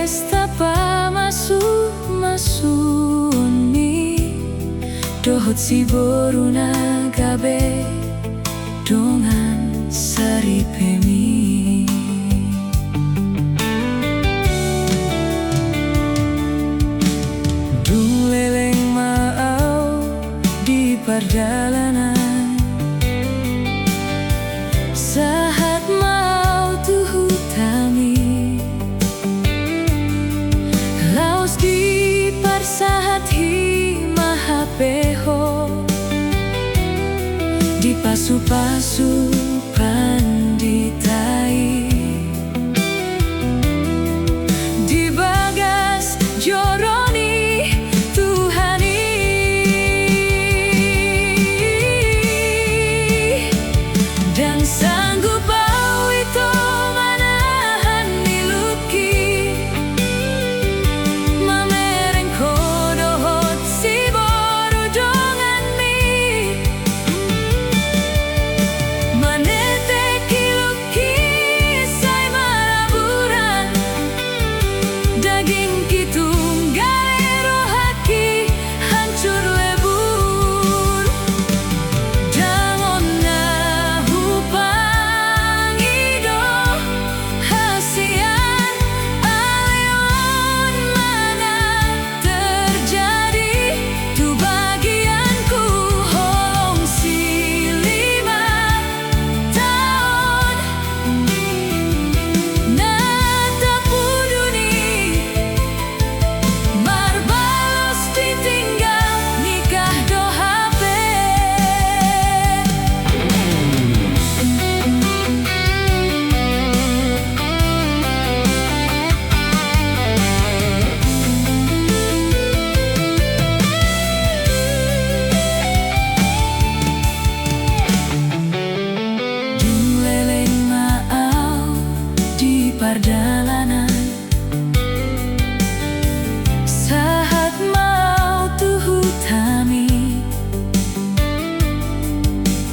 pesta pamasuk-masuni dohot si boruna gabe dongan saripemi. Dung leleng maau di pardalanan, sahat mau tuhu tami, laos di parsahat hi mahapeho, di pasu-pasu panditai, di bagas joroni Tuhani, dan sanggup bau itu manahan niluki mamereng kodohot si boru dongan mi manete kiluki say maraburan daging kitung galero haki hancur lebur dangon na hupang ido hasian aleon mana terjadi tu bagianku holong si 5 tahun nata puduni marbalos ditinggal nikah do HP. Dung leleng maau di pardalanan, sahat mau tuhu tami,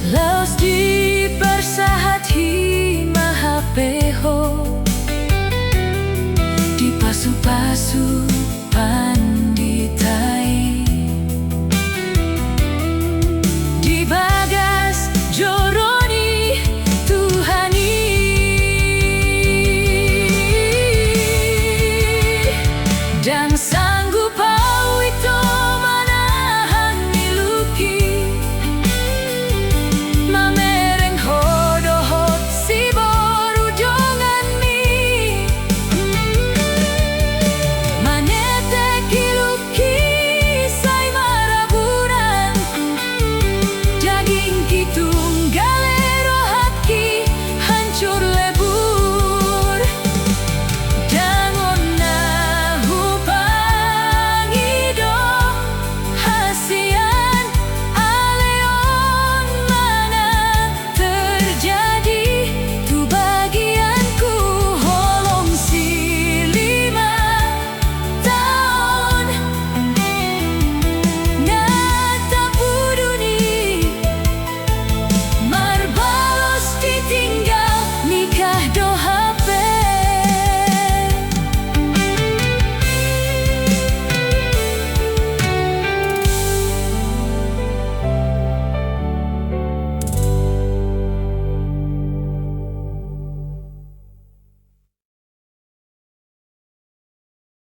laos di persahat hi mahapeho, di pasu-pasu pan